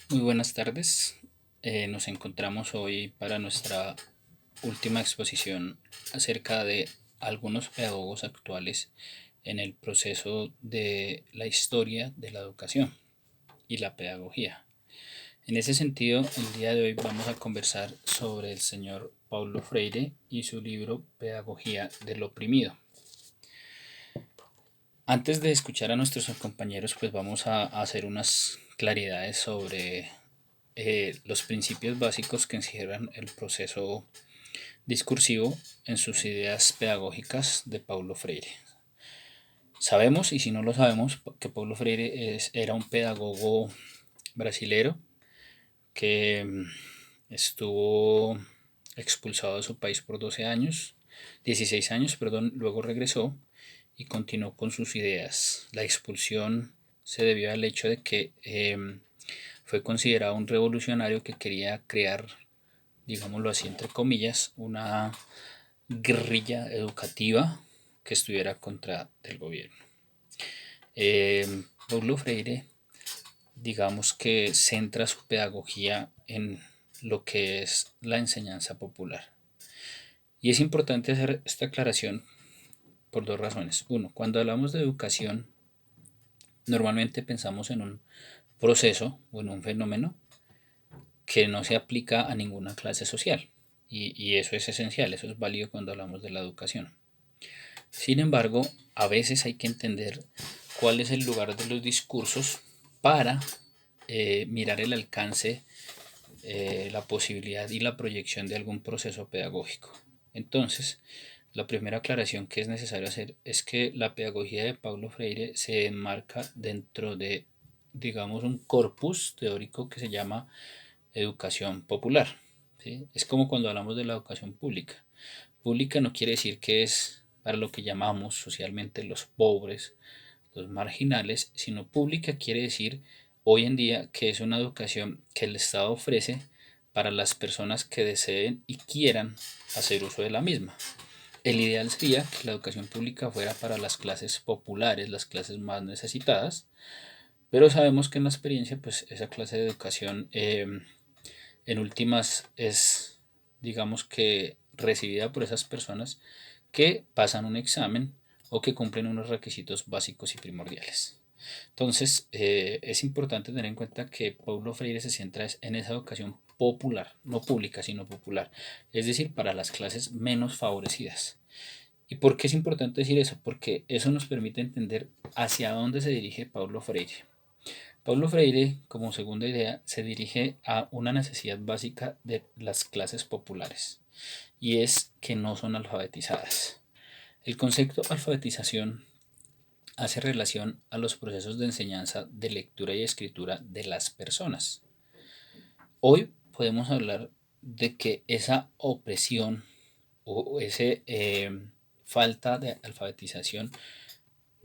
Muy buenas tardes. Nos encontramos hoy para nuestra última exposición acerca de algunos pedagogos actuales en el proceso de la historia de la educación y la pedagogía. En ese sentido, el día de hoy vamos a conversar sobre el señor Paulo Freire y su libro Pedagogía del Oprimido. Antes de escuchar a nuestros compañeros, pues vamos a hacer unas claridades sobre los principios básicos que encierran el proceso discursivo en sus ideas pedagógicas de Paulo Freire. Sabemos, y si no lo sabemos, que Paulo Freire era un pedagogo brasilero que estuvo expulsado de su país por 12 años, 16 años, perdón, luego regresó y continuó con sus ideas. La expulsión se debió al hecho de que fue considerado un revolucionario que quería crear, digámoslo así, entre comillas, una guerrilla educativa que estuviera contra el gobierno. Paulo Freire, digamos que centra su pedagogía en lo que es la enseñanza popular. Y es importante hacer esta aclaración por dos razones. Uno, cuando hablamos de educación, normalmente pensamos en un proceso o en un fenómeno que no se aplica a ninguna clase social. Y eso es esencial, eso es válido cuando hablamos de la educación. Sin embargo, a veces hay que entender cuál es el lugar de los discursos para mirar el alcance, la posibilidad y la proyección de algún proceso pedagógico. Entonces, la primera aclaración que es necesario hacer es que la pedagogía de Paulo Freire se enmarca dentro de, digamos, un corpus teórico que se llama educación popular. ¿Sí? Es como cuando hablamos de la educación pública. Pública no quiere decir que es para lo que llamamos socialmente los pobres, los marginales, sino pública quiere decir hoy en día que es una educación que el Estado ofrece para las personas que deseen y quieran hacer uso de la misma. El ideal sería que la educación pública fuera para las clases populares, las clases más necesitadas, pero sabemos que en la experiencia, pues esa clase de educación en últimas es, digamos que, recibida por esas personas que pasan un examen o que cumplen unos requisitos básicos y primordiales. Entonces, es importante tener en cuenta que Paulo Freire se centra en esa educación popular, no pública, sino popular, es decir, para las clases menos favorecidas. ¿Y por qué es importante decir eso? Porque eso nos permite entender hacia dónde se dirige Paulo Freire. Paulo Freire, como segunda idea, se dirige a una necesidad básica de las clases populares, y es que no son alfabetizadas. El concepto alfabetización hace relación a los procesos de enseñanza de lectura y escritura de las personas. Hoy podemos hablar de que esa opresión o ese falta de alfabetización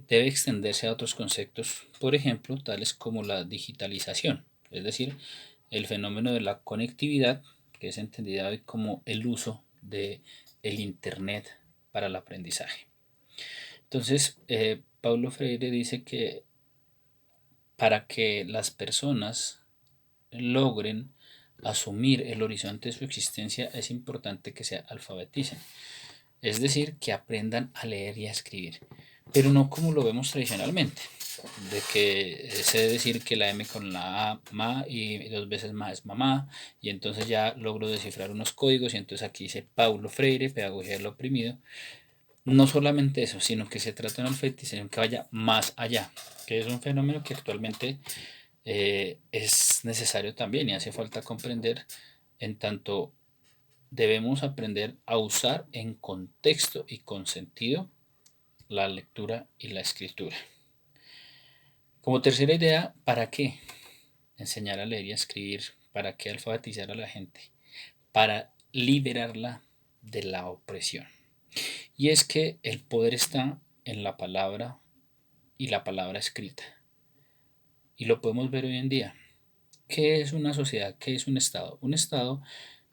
debe extenderse a otros conceptos, por ejemplo, tales como la digitalización, es decir, el fenómeno de la conectividad, que es entendida hoy como el uso de el Internet para el aprendizaje. Entonces, Paulo Freire dice que para que las personas logren asumir el horizonte de su existencia es importante que se alfabeticen, es decir, que aprendan a leer y a escribir, pero no como lo vemos tradicionalmente, de que sé decir que la M con la A, ma, y dos veces ma es mamá, y entonces ya logro descifrar unos códigos, y entonces aquí dice Paulo Freire, Pedagogía del Oprimido. No solamente eso, sino que se trata de una alfabetización que vaya más allá, que es un fenómeno que actualmente es necesario también y hace falta comprender en tanto debemos aprender a usar en contexto y con sentido la lectura y la escritura. Como tercera idea, ¿para qué enseñar a leer y a escribir? ¿Para qué alfabetizar a la gente? Para liberarla de la opresión. Y es que el poder está en la palabra y la palabra escrita. Y lo podemos ver hoy en día. ¿Qué es una sociedad? ¿Qué es un Estado? Un Estado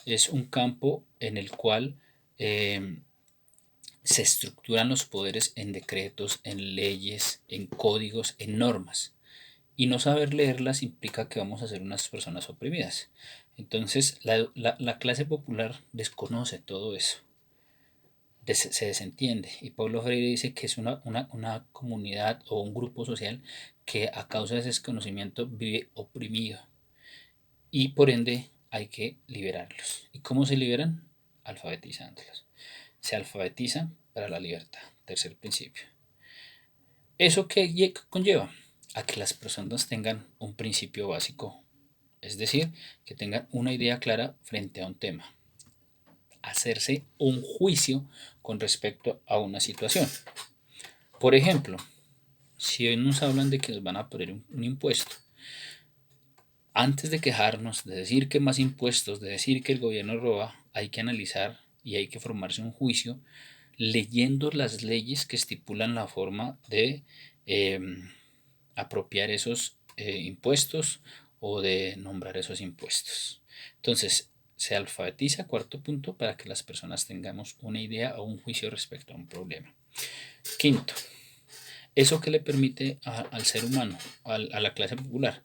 es un campo en el cual eh, se estructuran los poderes en decretos, en leyes, en códigos, en normas. y no saber leerlas implica que vamos a ser unas personas oprimidas. Entonces la clase popular desconoce todo eso, se desentiende. Y Pablo Freire dice que es una comunidad o un grupo social que a causa de ese desconocimiento vive oprimido y por ende hay que liberarlos. ¿Y cómo se liberan? Alfabetizándolos. Se alfabetizan para la libertad. Tercer principio. ¿Eso qué conlleva? A que las personas tengan un principio básico, es decir, que tengan una idea clara frente a un tema. Hacerse un juicio con respecto a una situación. Por ejemplo, si hoy nos hablan de que nos van a poner un impuesto, antes de quejarnos, de decir que más impuestos, de decir que el gobierno roba, hay que analizar y hay que formarse un juicio leyendo las leyes que estipulan la forma de eh, apropiar esos impuestos o de nombrar esos impuestos. Entonces, se alfabetiza, cuarto punto, para que las personas tengamos una idea o un juicio respecto a un problema. Quinto, ¿eso que le permite al ser humano, a la clase popular?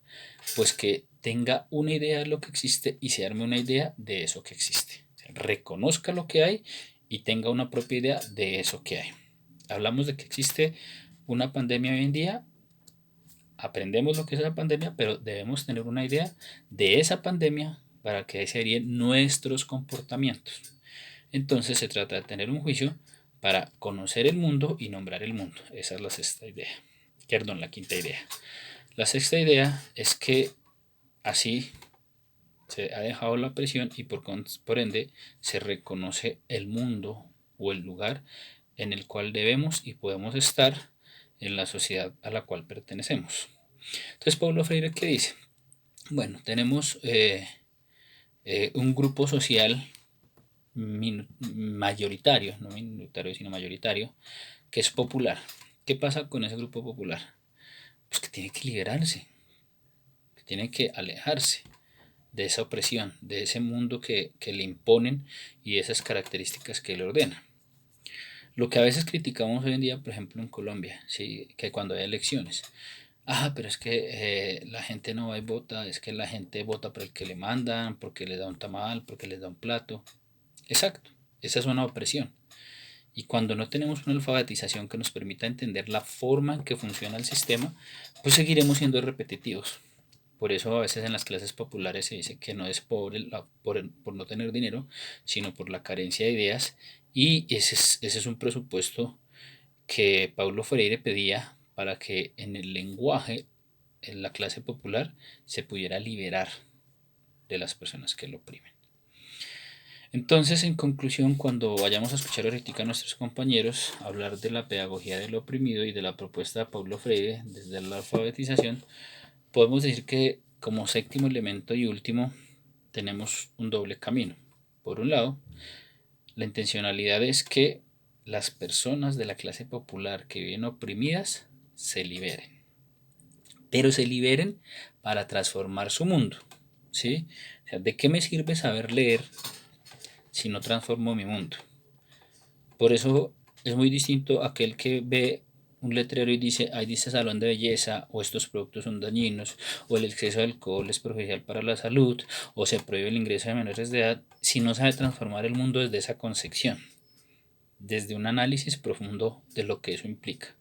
Pues que tenga una idea de lo que existe y se arme una idea de eso que existe. O sea, reconozca lo que hay y tenga una propia idea de eso que hay. Hablamos de que existe una pandemia hoy en día, aprendemos lo que es la pandemia, pero debemos tener una idea de esa pandemia para que serían nuestros comportamientos. Entonces se trata de tener un juicio para conocer el mundo y nombrar el mundo. Esa es la sexta idea. Perdón, la quinta idea. La sexta idea es que así se ha dejado la presión y por ende se reconoce el mundo o el lugar en el cual debemos y podemos estar en la sociedad a la cual pertenecemos. Entonces, Paulo Freire, ¿qué dice? Bueno, tenemos un grupo social mayoritario, no minoritario, sino mayoritario, que es popular. ¿Qué pasa con ese grupo popular? Pues que tiene que liberarse, que tiene que alejarse de esa opresión, de ese mundo que le imponen y esas características que le ordenan. Lo que a veces criticamos hoy en día, por ejemplo, en Colombia, ¿sí? Que cuando hay elecciones, pero es que la gente no va y vota, es que la gente vota por el que le mandan, porque les da un tamal, porque les da un plato. Exacto, esa es una opresión. Y cuando no tenemos una alfabetización que nos permita entender la forma en que funciona el sistema, pues seguiremos siendo repetitivos. Por eso a veces en las clases populares se dice que no es pobre por no tener dinero, sino por la carencia de ideas. Y ese es un presupuesto que Paulo Freire pedía para que en el lenguaje, en la clase popular, se pudiera liberar de las personas que lo oprimen. Entonces, en conclusión, cuando vayamos a escuchar ahorita a nuestros compañeros hablar de la pedagogía del oprimido y de la propuesta de Paulo Freire desde la alfabetización, podemos decir que como séptimo elemento y último tenemos un doble camino. Por un lado, la intencionalidad es que las personas de la clase popular que viven oprimidas se liberen, pero se liberen para transformar su mundo, ¿sí? O sea, ¿de qué me sirve saber leer si no transformo mi mundo? Por eso es muy distinto aquel que ve un letrero y dice, ahí dice salón de belleza, o estos productos son dañinos, o el exceso de alcohol es perjudicial para la salud, o se prohíbe el ingreso de menores de edad, si no sabe transformar el mundo desde esa concepción, desde un análisis profundo de lo que eso implica.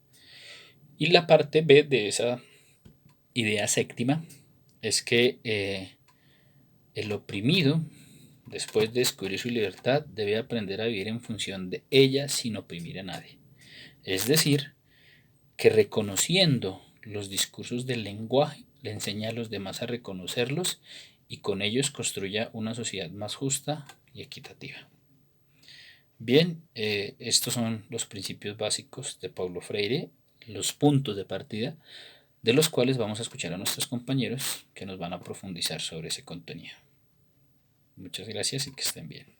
Y la parte B de esa idea séptima es que el oprimido, después de descubrir su libertad, debe aprender a vivir en función de ella sin oprimir a nadie. Es decir, que reconociendo los discursos del lenguaje, le enseña a los demás a reconocerlos y con ellos construya una sociedad más justa y equitativa. Bien, estos son los principios básicos de Paulo Freire, los puntos de partida de los cuales vamos a escuchar a nuestros compañeros que nos van a profundizar sobre ese contenido. Muchas gracias y que estén bien.